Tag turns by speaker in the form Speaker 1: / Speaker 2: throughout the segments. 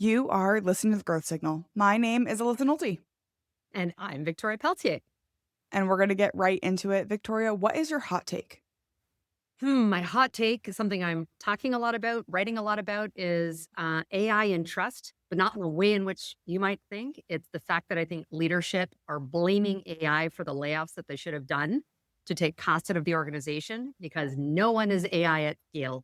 Speaker 1: You are listening to the Growth Signal. My name is Alyssa Nolte,
Speaker 2: And I'm Victoria Pelletier.
Speaker 1: and we're going to get right into it. Victoria, what is your hot take?
Speaker 2: My hot take is something I'm talking a lot about, writing a lot about is AI and trust, but not in the way in which you might think. It's the fact that I think leadership are blaming AI for the layoffs that they should have done to take cost out of the organization because no one is AI at scale.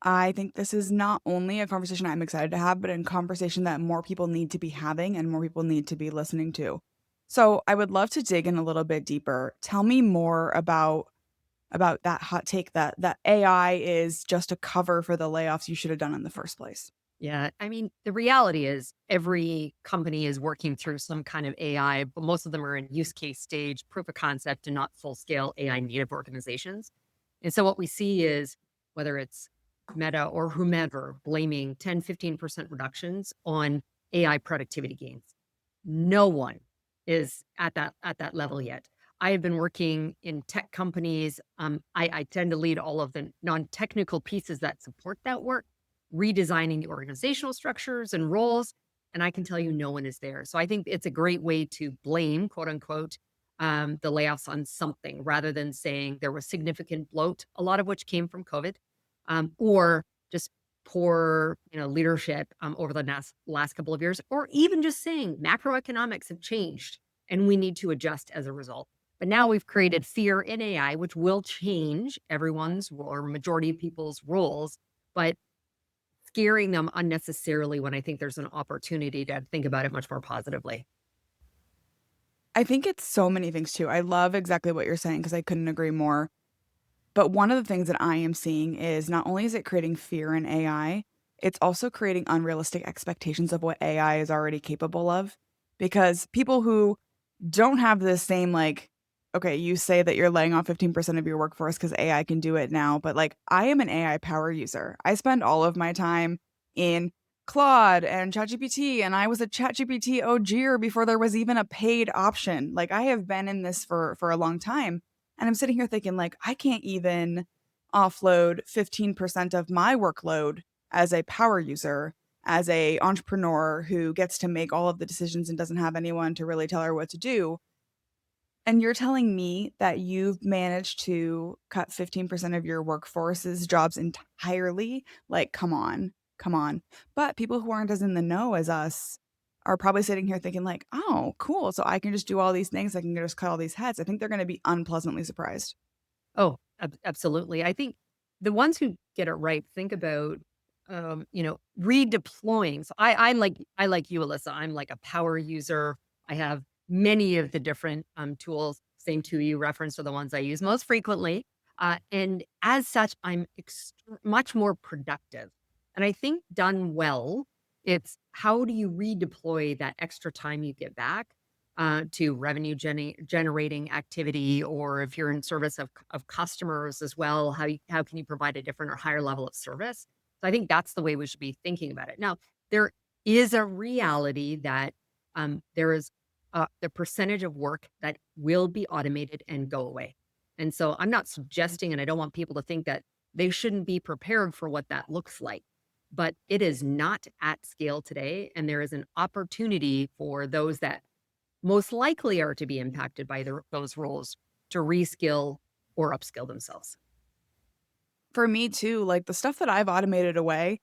Speaker 1: I think this is not only a conversation I'm excited to have, but a conversation that more people need to be having and more people need to be listening to. So I would love to dig in a little bit deeper. Tell me more about that hot take that AI is just a cover for the layoffs you should have done in the first place.
Speaker 2: Yeah. I mean, the reality is every company is working through some kind of AI, but most of them are in use case stage, proof of concept, and not full scale AI native organizations. And so what we see is whether it's Meta or whomever blaming 10, 15% reductions on AI productivity gains. No one is at that level yet. I have been working in tech companies. I tend to lead all of the non-technical pieces that support that work, redesigning the organizational structures and roles. And I can tell you no one is there. So I think it's a great way to blame, quote unquote, the layoffs on something rather than saying there was significant bloat, a lot of which came from COVID, or just poor, leadership over the last couple of years, or even just saying macroeconomics have changed and we need to adjust as a result. But now we've created fear in AI, which will change everyone's or majority of people's roles, but scaring them unnecessarily when I think there's an opportunity to think about it much more positively.
Speaker 1: I think it's so many things too. I love exactly what you're saying because I couldn't agree more. But one of the things that I am seeing is not only is it creating fear in AI, it's also creating unrealistic expectations of what AI is already capable of. Because people who don't have the same, like, okay, you say that you're laying off 15% of your workforce because AI can do it now, but like, I am an AI power user. I spend all of my time in Claude and ChatGPT, and I was a ChatGPT OGer before there was even a paid option. Like, I have been in this for a long time. And I'm sitting here thinking, like, I can't even offload 15% of my workload as a power user, as a entrepreneur who gets to make all of the decisions and doesn't have anyone to really tell her what to do. And you're telling me that you've managed to cut 15% of your workforce's jobs entirely? Like, come on, come on. But people who aren't as in the know as us are probably sitting here thinking, like, oh, cool. So I can just do all these things. I can just cut all these heads. I think they're going to be unpleasantly surprised.
Speaker 2: Oh, absolutely. I think the ones who get it right think about, redeploying. So I like you, Alyssa. I'm like a power user. I have many of the different tools. Same two you referenced are the ones I use most frequently, and as such, I'm much more productive. And I think done well, it's how do you redeploy that extra time you get back to revenue generating activity, or if you're in service of customers as well, how can you provide a different or higher level of service? So I think that's the way we should be thinking about it. Now, there is a reality that there is the percentage of work that will be automated and go away. And so I'm not suggesting, and I don't want people to think that they shouldn't be prepared for what that looks like. But it is not at scale today. And there is an opportunity for those that most likely are to be impacted by those roles to reskill or upskill themselves.
Speaker 1: For me too, like the stuff that I've automated away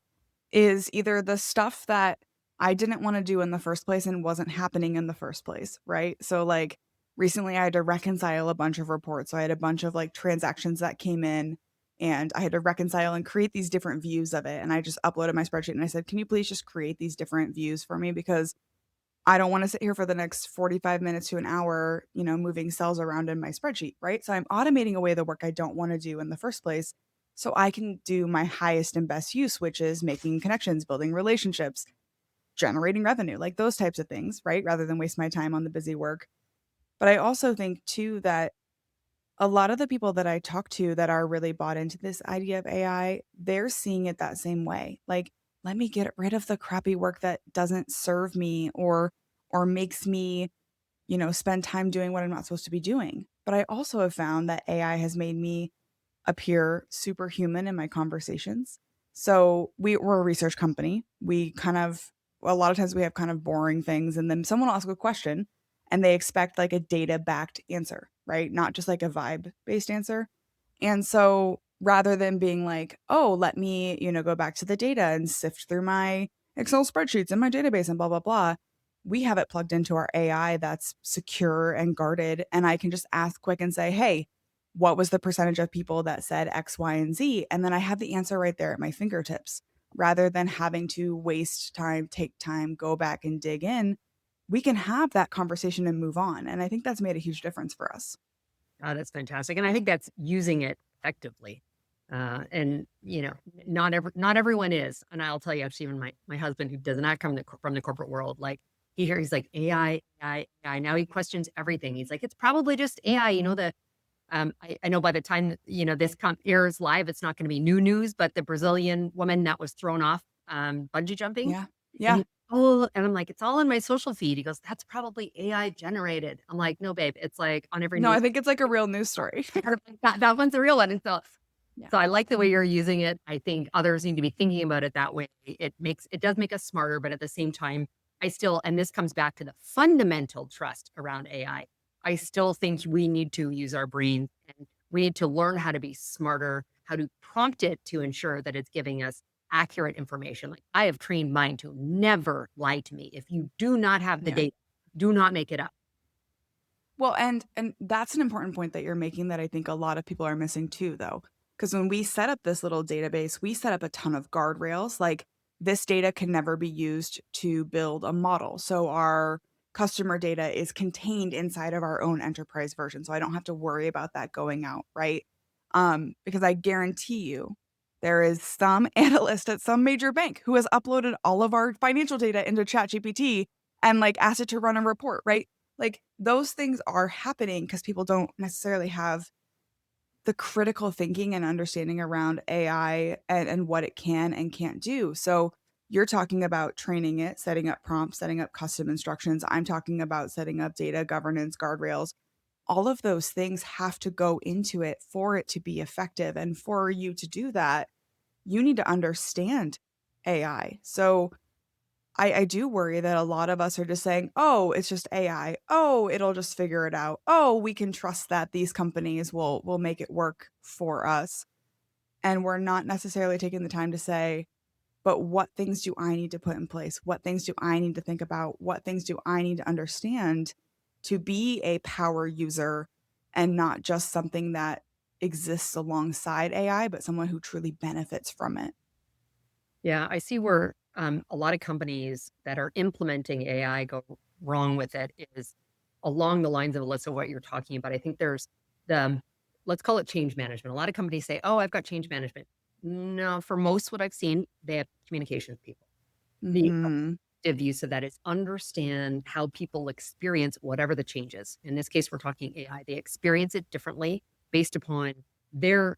Speaker 1: is either the stuff that I didn't wanna do in the first place and wasn't happening in the first place, right? So, like, recently I had to reconcile a bunch of reports, so I had a bunch of, like, transactions that came in, and I had to reconcile and create these different views of it, and I just uploaded my spreadsheet and I said, "Can you please just create these different views for me? Because I don't wanna sit here for the next 45 minutes to an hour, moving cells around in my spreadsheet," right? So I'm automating away the work I don't wanna do in the first place so I can do my highest and best use, which is making connections, building relationships, generating revenue, like those types of things, right? Rather than waste my time on the busy work. But I also think too that a lot of the people that I talk to that are really bought into this idea of AI, they're seeing it that same way. Like, let me get rid of the crappy work that doesn't serve me or makes me, spend time doing what I'm not supposed to be doing. But I also have found that AI has made me appear superhuman in my conversations. So we're a research company. We kind of, a lot of times we have kind of boring things, and then someone will ask a question and they expect like a data backed answer, right? Not just like a vibe based answer. And so rather than being like, oh, let me, go back to the data and sift through my Excel spreadsheets and my database and blah, blah, blah, we have it plugged into our AI that's secure and guarded. And I can just ask quick and say, hey, what was the percentage of people that said X, Y, and Z? And then I have the answer right there at my fingertips. Rather than having to waste time, take time, go back and dig in, we can have that conversation and move on. And I think that's made a huge difference for us.
Speaker 2: Oh, that's fantastic, and I think that's using it effectively. And, not everyone is, and I'll tell you, actually, even my husband, who does not come from the corporate world, like, he's like, "AI, AI, AI." Now he questions everything. He's like, "It's probably just AI." I know by the time, this airs live, it's not gonna be new news, but the Brazilian woman that was thrown off, bungee jumping,
Speaker 1: Yeah.
Speaker 2: and
Speaker 1: Yeah.
Speaker 2: and I'm like, "It's all in my social feed." He goes, "That's probably AI generated." I'm like, "No, babe, it's, like, on every
Speaker 1: No, I
Speaker 2: news."
Speaker 1: think it's like a real news story.
Speaker 2: That one's a real one, and
Speaker 1: Yeah.
Speaker 2: so I like the way you're using it. I think others need to be thinking about it that way. It does make us smarter, but at the same time, I still, and this comes back to the fundamental trust around AI. I still think we need to use our brains, and we need to learn how to be smarter, how to prompt it to ensure that it's giving us accurate information. Like, I have trained mine to never lie to me. If you do not have the
Speaker 1: Yeah.
Speaker 2: data, do not make it up.
Speaker 1: Well, and that's an important point that you're making that I think a lot of people are missing too, though. Because when we set up this little database, we set up a ton of guardrails. Like this data can never be used to build a model. So our customer data is contained inside of our own enterprise version. So I don't have to worry about that going out, right? Because I guarantee you there is some analyst at some major bank who has uploaded all of our financial data into ChatGPT and like asked it to run a report, right? Like, those things are happening because people don't necessarily have the critical thinking and understanding around AI and what it can and can't do. So, you're talking about training it, setting up prompts, setting up custom instructions. I'm talking about setting up data governance guardrails. All of those things have to go into it for it to be effective. And for you to do that, you need to understand AI. So, I do worry that a lot of us are just saying, "Oh, it's just AI. Oh, it'll just figure it out. Oh, we can trust that these companies will make it work for us." And we're not necessarily taking the time to say, "But what things do I need to put in place? What things do I need to think about? What things do I need to understand to be a power user and not just something that exists alongside AI, but someone who truly benefits from it?"
Speaker 2: Yeah, I see where a lot of companies that are implementing AI go wrong with it is along the lines of, Alyssa, what you're talking about. I think there's the, let's call it change management. A lot of companies say, "Oh, I've got change management." No, for most, what I've seen, they have communications people. The
Speaker 1: Mhm.
Speaker 2: effective use of that is understand how people experience whatever the change is. In this case, we're talking AI. They experience it differently based upon their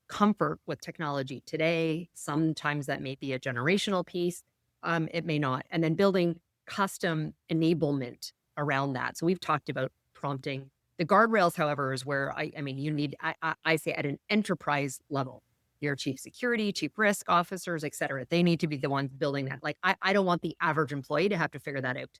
Speaker 2: comfort with technology today. Sometimes that may be a generational piece. It may not. And then building custom enablement around that. So we've talked about prompting. The guardrails, however, is where I mean, you need, I say at an enterprise level, your chief security, chief risk officers, et cetera. They need to be the ones building that. Like, I don't want the average employee to have to figure that out.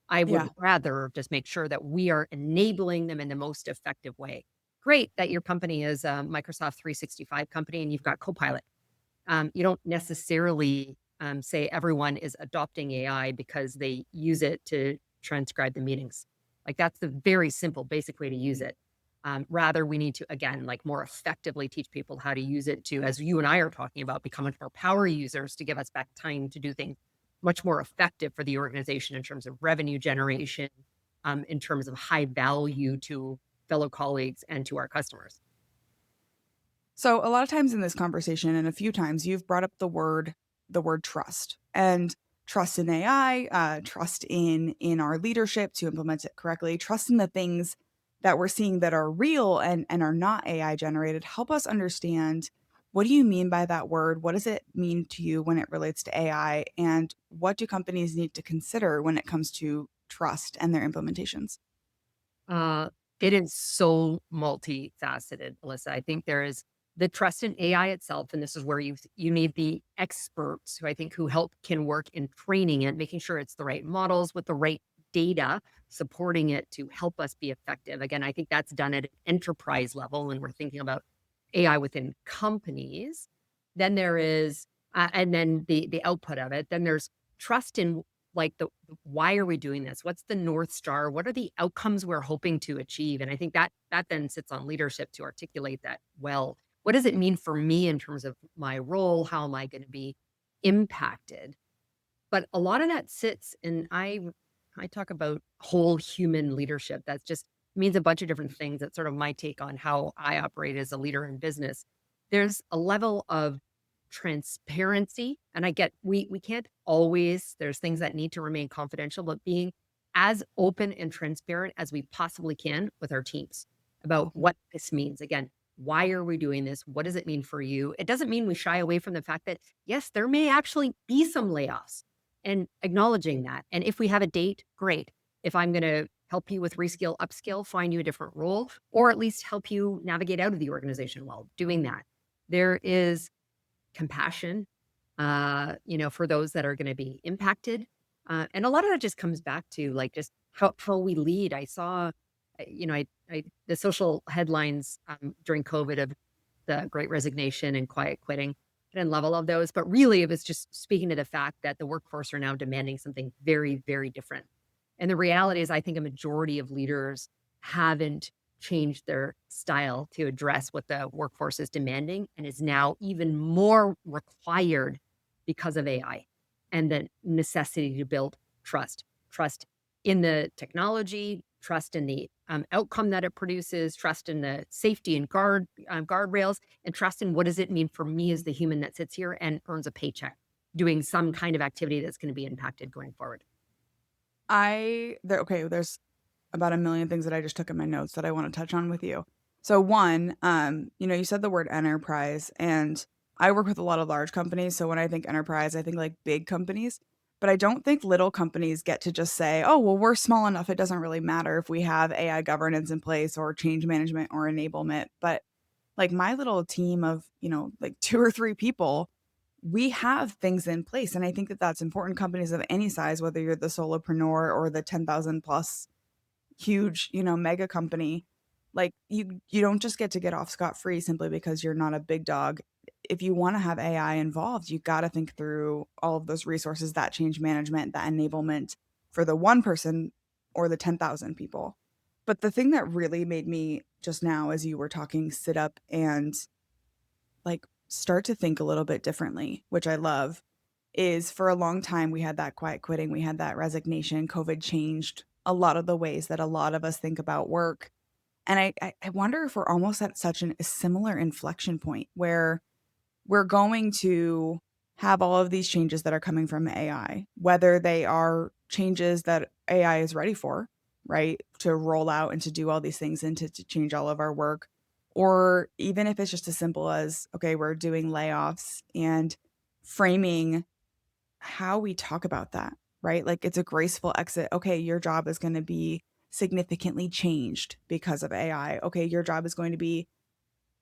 Speaker 2: I would
Speaker 1: Yeah.
Speaker 2: rather just make sure that we are enabling them in the most effective way. Great that your company is a Microsoft 365 company and you've got Copilot. You don't necessarily say everyone is adopting AI because they use it to transcribe the meetings. Like, that's the very simple, basic way to use it. Rather, we need to, again, like, more effectively teach people how to use it to, as you and I are talking about, become much more power users to give us back time to do things much more effective for the organization in terms of revenue generation, in terms of high value to fellow colleagues and to our customers.
Speaker 1: So a lot of times in this conversation and a few times you've brought up the word trust and trust in AI, trust in our leadership to implement it correctly, trust in the things that we're seeing that are real and are not AI generated. Help us understand, what do you mean by that word? What does it mean to you when it relates to AI? And what do companies need to consider when it comes to trust and their implementations?
Speaker 2: Uh, it is so multifaceted, Alyssa. I think there is. the trust in AI itself, and this is where you need the experts who I think who help can work in training it, making sure it's the right models with the right data supporting it to help us be effective. Again, I think that's done at an enterprise level when we're thinking about AI within companies. Then there is, and then the output of it. Then there's trust in like why are we doing this? What's the North Star? What are the outcomes we're hoping to achieve? And I think that then sits on leadership to articulate that well. What does it mean for me in terms of my role? How am I going to be impacted? But a lot of that sits, and I talk about whole human leadership. That just means a bunch of different things. That's sort of my take on how I operate as a leader in business. There's a level of transparency, and I get we can't always. There's things that need to remain confidential, but being as open and transparent as we possibly can with our teams about what this means. Again, why are we doing this? What does it mean for you? It doesn't mean we shy away from the fact that yes, there may actually be some layoffs and acknowledging that. And if we have a date, great. If I'm going to help you with reskill, upskill, find you a different role, or at least help you navigate out of the organization while doing that. There is compassion, for those that are going to be impacted. And a lot of that just comes back to like just how we lead. I saw, the social headlines during COVID of the great resignation and quiet quitting. I didn't love all of those, but really it was just speaking to the fact that the workforce are now demanding something very, very different. And the reality is, I think a majority of leaders haven't changed their style to address what the workforce is demanding and is now even more required because of AI and the necessity to build trust in the technology, trust in the outcome that it produces, trust in the safety and guardrails, and trust in what does it mean for me as the human that sits here and earns a paycheck doing some kind of activity that's going to be impacted going forward.
Speaker 1: There's about a million things that I just took in my notes that I want to touch on with you. So one, you said the word enterprise, and I work with a lot of large companies. So when I think enterprise, I think like big companies. But I don't think little companies get to just say, oh, well, we're small enough. It doesn't really matter if we have AI governance in place or change management or enablement. But like my little team of, like two or three people, we have things in place. And I think that that's important. Companies of any size, whether you're the solopreneur or the 10,000 plus huge, mega company, like you don't just get to get off scot free simply because you're not a big dog. If you want to have AI involved, you got to think through all of those resources, that change management, that enablement for the one person or the 10,000 people. But the thing that really made me just now as you were talking sit up and like start to think a little bit differently, which I love, is for a long time we had that quiet quitting, we had that resignation. COVID changed a lot of the ways that a lot of us think about work. And I wonder if we're almost at such a similar inflection point where we're going to have all of these changes that are coming from AI, whether they are changes that AI is ready for, right? To roll out and to do all these things and to change all of our work. Or even if it's just as simple as, okay, we're doing layoffs and framing how we talk about that, right? Like it's a graceful exit. Okay, your job is going to be significantly changed because of AI. Okay, your job is going to be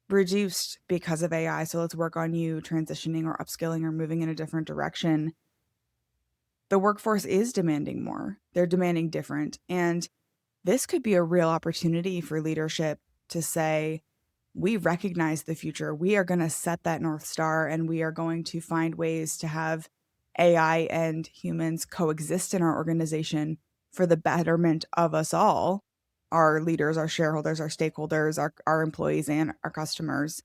Speaker 1: reduced because of AI. So let's work on you transitioning or upskilling or moving in a different direction. The workforce is demanding more. They're demanding different. And this could be a real opportunity for leadership to say, we recognize the future. We are going to set that North Star and we are going to find ways to have AI and humans coexist in our organization for the betterment of us all, our leaders, our shareholders, our stakeholders, our employees, and our customers.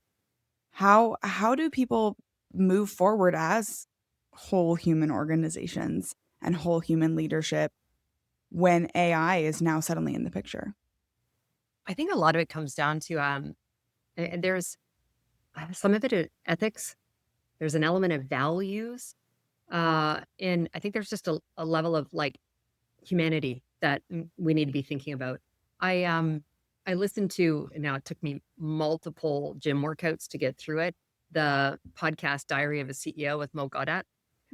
Speaker 1: How do people move forward as whole human organizations and whole human leadership when AI is now suddenly in the picture?
Speaker 2: I think a lot of it comes down to and there's some of it ethics. There's an element of values, and I think there's just a level of like humanity that we need to be thinking about. I listened to, and now it took me multiple gym workouts to get through it. The podcast Diary of a CEO with Mo Gaudat,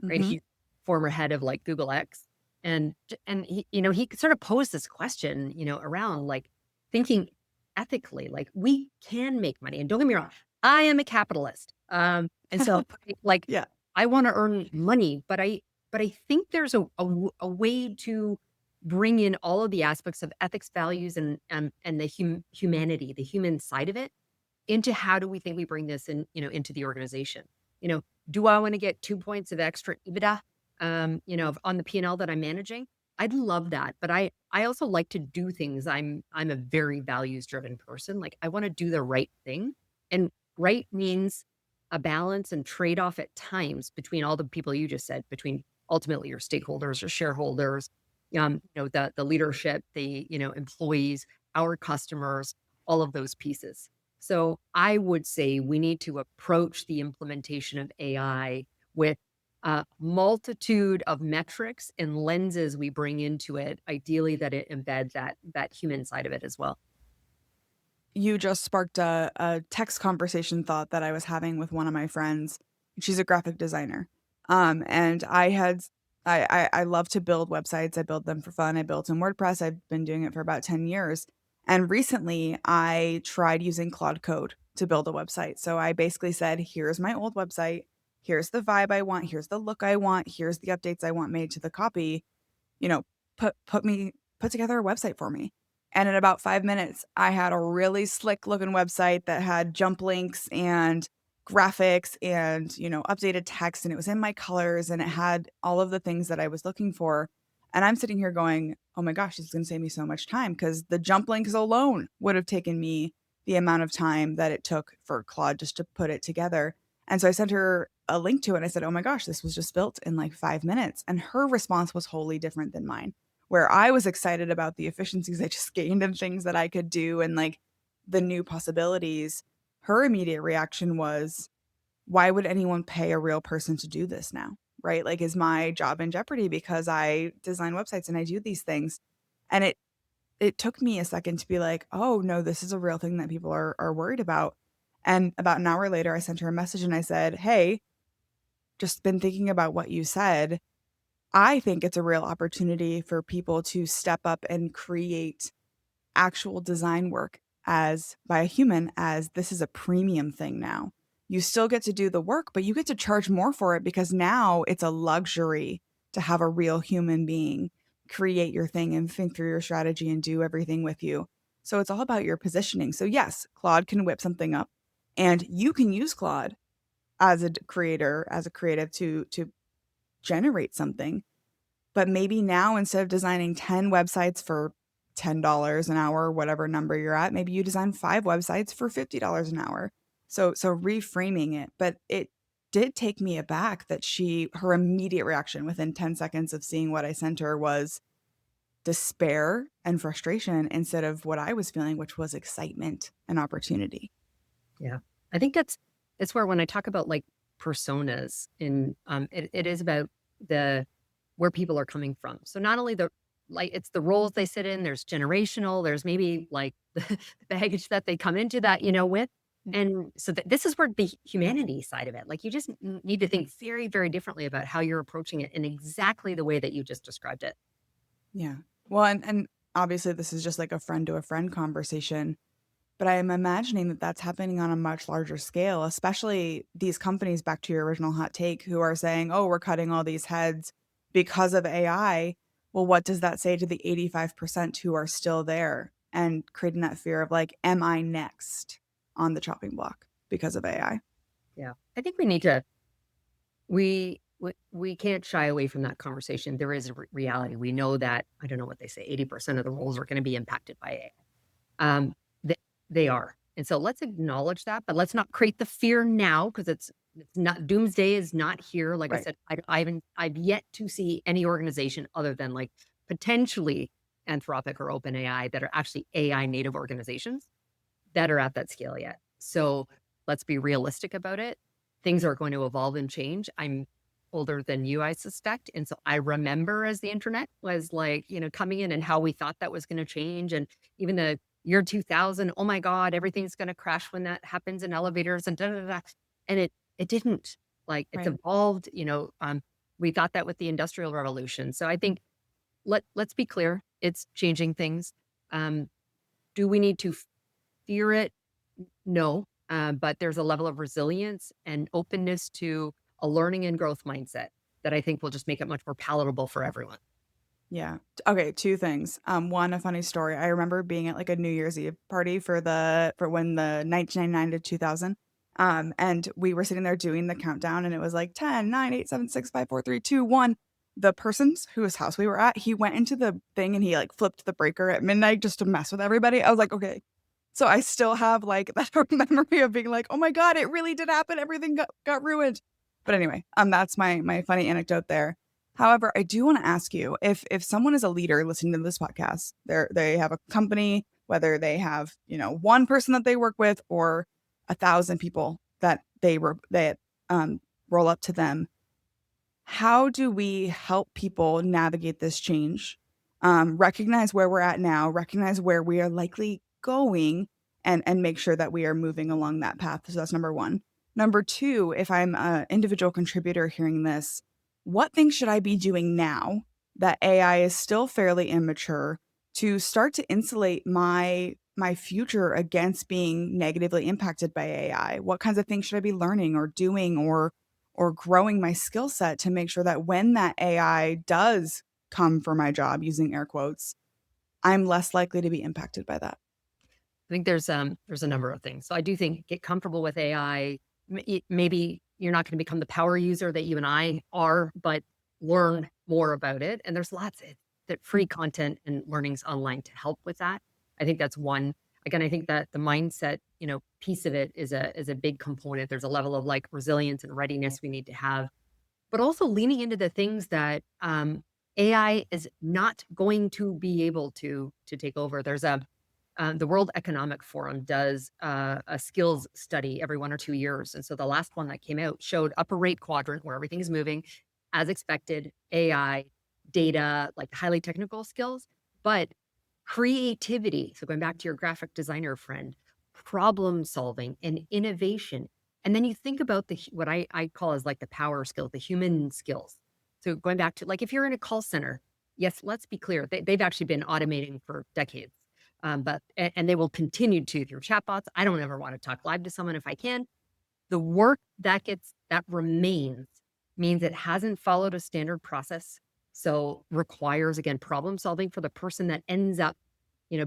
Speaker 2: right?
Speaker 1: Mhm.
Speaker 2: He's former head of like Google X, and he sort of posed this question, around like thinking ethically, like we can make money, and don't get me wrong. I am a capitalist. And so like
Speaker 1: Yeah.
Speaker 2: I want to earn money, but I think there's a way to bring in all of the aspects of ethics, values, and the humanity, the human side of it into how do we think we bring this in, into the organization. You know, do I want to get 2 points of extra EBITDA, on the P&L that I'm managing? I'd love that, but I also like to do things. I'm a very values driven person. Like I want to do the right thing, and right means a balance and trade off at times between all the people you just said, between ultimately your stakeholders or shareholders, the leadership, the employees, our customers, all of those pieces. So I would say we need to approach the implementation of AI with a multitude of metrics and lenses we bring into it, ideally that it embeds that human side of it as well.
Speaker 1: You just sparked a text conversation thought that I was having with one of my friends. She's a graphic designer. And I love to build websites. I build them for fun. I built in WordPress. I've been doing it for about 10 years. And recently I tried using Claude Code to build a website. So I basically said, here's my old website. Here's the vibe I want. Here's the look I want. Here's the updates I want made to the copy. You know, put together a website for me. And in about 5 minutes, I had a really slick looking website that had jump links and graphics and, updated text, and it was in my colors and it had all of the things that I was looking for. And I'm sitting here going, "Oh my gosh, this is going to save me so much time because the jump links alone would have taken me the amount of time that it took for Claude just to put it together." And so I sent her a link to it and I said, "Oh my gosh, this was just built in like 5 minutes." And her response was wholly different than mine, where I was excited about the efficiencies I just gained and things that I could do and like the new possibilities. Her immediate reaction was, why would anyone pay a real person to do this now? Right? Like, is my job in jeopardy because I design websites and I do these things? And it took me a second to be like, oh no, this is a real thing that people are worried about. And about an hour later, I sent her a message and I said, hey, just been thinking about what you said. I think it's a real opportunity for people to step up and create actual design work as by a human, as this is a premium thing now. You still get to do the work, but you get to charge more for it because now it's a luxury to have a real human being create your thing and think through your strategy and do everything with you. So it's all about your positioning. So yes, Claude can whip something up and you can use Claude as a creator, as a creative to generate something, but maybe now instead of designing 10 websites for $10 an hour, whatever number you're at, maybe you design 5 websites for $50 an hour. So reframing it, but it did take me aback that her immediate reaction within 10 seconds of seeing what I sent her was despair and frustration instead of what I was feeling, which was excitement and opportunity.
Speaker 2: Yeah. I think that's where when I talk about like personas in it is about the where people are coming from. So not only it's the roles they sit in, there's generational, there's maybe like the baggage that they come into that, with. And so this is where the humanity side of it, like you just need to think very, very differently about how you're approaching it in exactly the way that you just described it.
Speaker 1: Yeah. Well, and obviously this is just like a friend to a friend conversation. But I am imagining that that's happening on a much larger scale, especially these companies, back to your original hot take, who are saying, oh, we're cutting all these heads because of AI. Well, what does that say to the 85% who are still there and creating that fear of like, am I next on the chopping block because of AI?
Speaker 2: Yeah. I think we need to we can't shy away from that conversation. There is a reality. We know that, I don't know what they say, 80% of the roles are going to be impacted by AI. They, they are. And so let's acknowledge that, but let's not create the fear now because it's not, doomsday is not here. Like I
Speaker 1: Right.
Speaker 2: said, I've yet to see any organization other than like potentially Anthropic or OpenAI that are actually AI native organizations that are at that scale yet. So let's be realistic about it. Things are going to evolve and change. I'm older than you, I suspect. And so I remember as the internet was like, coming in and how we thought that was going to change. And even the year 2000, oh my God, everything's going to crash when that happens in elevators and da da da. And it didn't. Like it's
Speaker 1: Right.
Speaker 2: evolved, we thought that with the industrial revolution. So I think let's be clear, it's changing things. Do we need to fear it? No. but there's a level of resilience and openness to a learning and growth mindset that I think will just make it much more palatable for everyone.
Speaker 1: Yeah. Okay, 2 things. One, a funny story. I remember being at, like, a New Year's Eve party for when the 1999 to 2000, and we were sitting there doing the countdown, and it was like 10, 9, 8, 7, 6, 5, 4, 3, 2, 1. The person's whose house we were at, he went into the thing and he, like, flipped the breaker at midnight just to mess with everybody. I was like, "Okay." So I still have, like, that memory of being like, "Oh my god, it really did happen. Everything got ruined." But anyway, that's my funny anecdote there. However, I do wanna ask you, if someone is a leader listening to this podcast, they have a company, whether they have, 1 person that they work with or 1,000 people that roll up to them, how do we help people navigate this change? Recognize where we're at now, recognize where we are likely going, and make sure that we are moving along that path. So that's number 1. Number 2, if I'm an individual contributor hearing this, what things should I be doing now that AI is still fairly immature to start to insulate my future against being negatively impacted by AI? What kinds of things should I be learning or doing or growing my skill set to make sure that when that AI does come for my job, using air quotes, I'm less likely to be impacted by that.
Speaker 2: I think there's a number of things. So I do think get comfortable with AI. Maybe you're not going to become the power user that you and I are, but learn more about it. And there's lots of that free content and learnings online to help with that. I think that's one. Again, I think that the mindset, piece of it is a big component. There's a level of like resilience and readiness we need to have, but also leaning into the things that AI is not going to be able to take over. There's a the World Economic Forum does a skills study every 1 or 2 years. And so the last one that came out showed upper right quadrant where everything is moving as expected, AI, data, like highly technical skills, but creativity. So going back to your graphic designer friend, problem solving and innovation. And then you think about what I call as like the power skills, the human skills. So going back to like if you're in a call center, yes, let's be clear, they've actually been automating for decades, and they will continue to through chatbots. I don't ever want to talk live to someone if I can. The work that remains means it hasn't followed a standard process. So requires again problem solving for the person that ends up,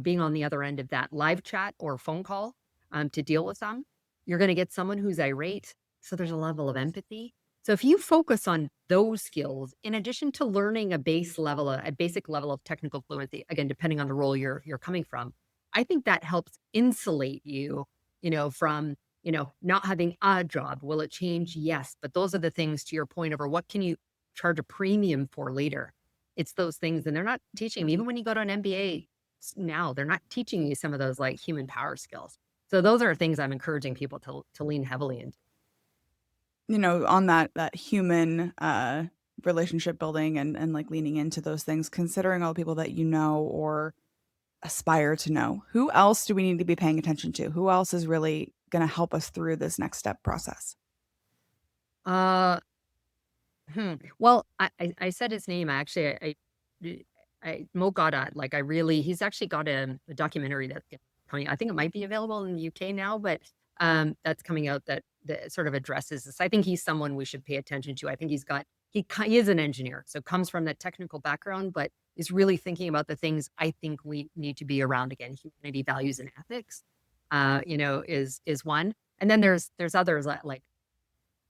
Speaker 2: being on the other end of that live chat or phone call to deal with them. You're going to get someone who's irate. So there's a level of empathy. So if you focus on those skills, in addition to learning a basic level of technical fluency, again, depending on the role you're coming from, I think that helps insulate you, from, not having a job. Will it change? Yes. But those are the things to your point over what can you charge a premium for later? It's those things. And they're not teaching them. Even when you go to an MBA now, they're not teaching you some of those like human power skills. So those are things I'm encouraging people to lean heavily into.
Speaker 1: On that human, relationship building and, like, leaning into those things, considering all the people that you know or aspire to know, who else do we need to be paying attention to? Who else is really gonna help us through this next step process?
Speaker 2: Uh, Well, I said his name. Mo Gaudat, like he's actually got a documentary that's coming. I think it might be available in the UK now, but that's coming out that sort of addresses this. I think he's someone we should pay attention to. I think he is an engineer, so comes from that technical background, but is really thinking about the things I think we need to be around again. Humanity, values, and ethics, is one. And then there's others like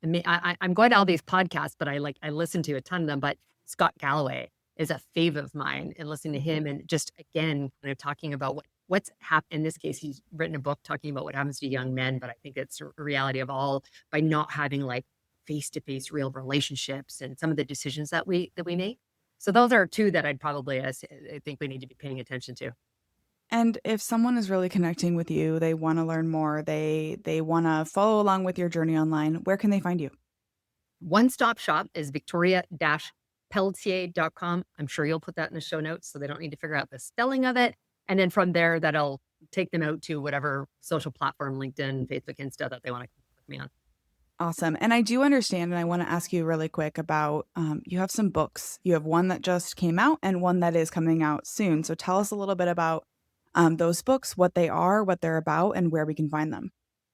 Speaker 2: I'm going to all these podcasts, but I listen to a ton of them, but Scott Galloway is a fave of mine and listening to him and just again, kind of talking about what's happened. In this case, he's written a book talking about what happens to young men, but I think it's a reality of all by not having like face-to-face real relationships and some of the decisions that we make. So those are two that I think we need to be paying attention to.
Speaker 1: And if someone is really connecting with you, they wanna learn more, they wanna follow along with your journey online, where can they find you?
Speaker 2: One stop shop is Victoria-Pelletier.com. I'm sure you'll put that in the show notes so they don't need to figure out the spelling of it. And then from there, that'll take them out to whatever social platform, LinkedIn, Facebook, Insta that they want to connect with me on.
Speaker 1: Awesome, and I do understand, and I wanna ask you really quick about, you have some books. You have one that just came out and one that is coming out soon, so tell us a little bit about, those books, what they are, what they're about, and where we can find them.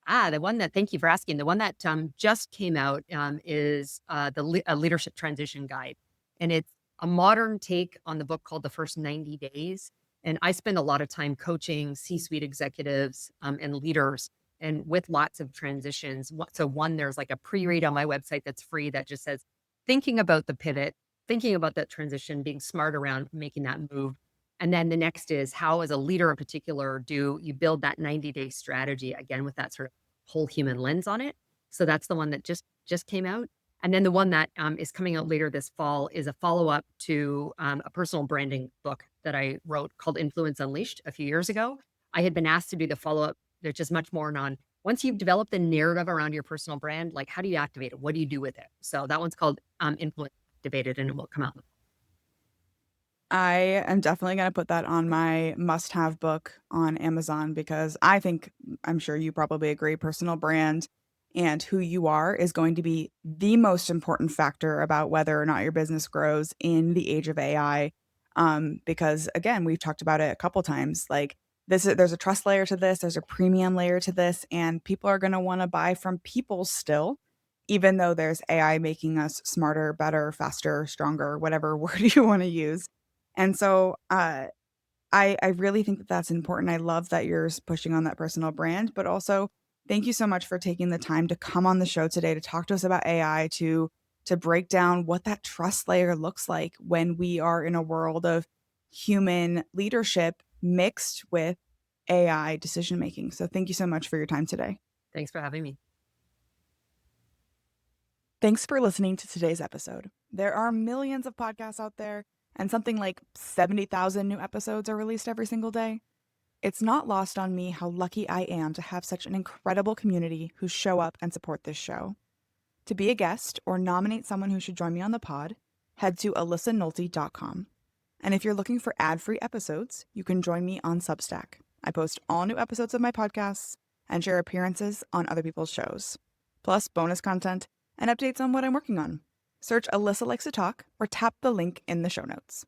Speaker 2: The one that thank you for asking. The one that, just came out, is, a leadership transition guide, and it's a modern take on the book called The First 90 Days, and I spend a lot of time coaching C-suite executives, and leaders, and with lots of transitions. So one, there's like a pre-read on my website that's free that just says, "Thinking about the pivot, thinking about that transition, being smart around making that move." And then the next is how, as a leader in particular, do you build that 90-day strategy again with that sort of whole human lens on it. So that's the one that just came out. And then the one that is coming out later this fall is a follow up to a personal branding book that I wrote called Influence Unleashed a few years ago. I had been asked to do the follow up. There's just much more on once you've developed the narrative around your personal brand, like how do you activate it? What do you do with it? So that one's called Influence Activated, and it will come out.
Speaker 1: I am definitely gonna put that on my must-have book on Amazon because I think, I'm sure you probably agree, personal brand and who you are is going to be the most important factor about whether or not your business grows in the age of AI. Because again, we've talked about it a couple times. Like there's a trust layer to this, there's a premium layer to this, and people are gonna want to buy from people still, even though there's AI making us smarter, better, faster, stronger, whatever word you want to use. And so, I really think that that's important. I love that you're pushing on that personal brand, but also thank you so much for taking the time to come on the show today to talk to us about AI, to break down what that trust layer looks like when we are in a world of human leadership mixed with AI decision making. So thank you so much for your time today.
Speaker 2: Thanks for having me.
Speaker 1: Thanks for listening to today's episode. There are millions of podcasts out there, and something like 70,000 new episodes are released every single day. It's not lost on me how lucky I am to have such an incredible community who show up and support this show. To be a guest or nominate someone who should join me on the pod, head to alyssanolte.com. And if you're looking for ad-free episodes, you can join me on Substack. I post all new episodes of my podcasts and share appearances on other people's shows, plus bonus content and updates on what I'm working on. Search Alyssa Likes to Talk or tap the link in the show notes.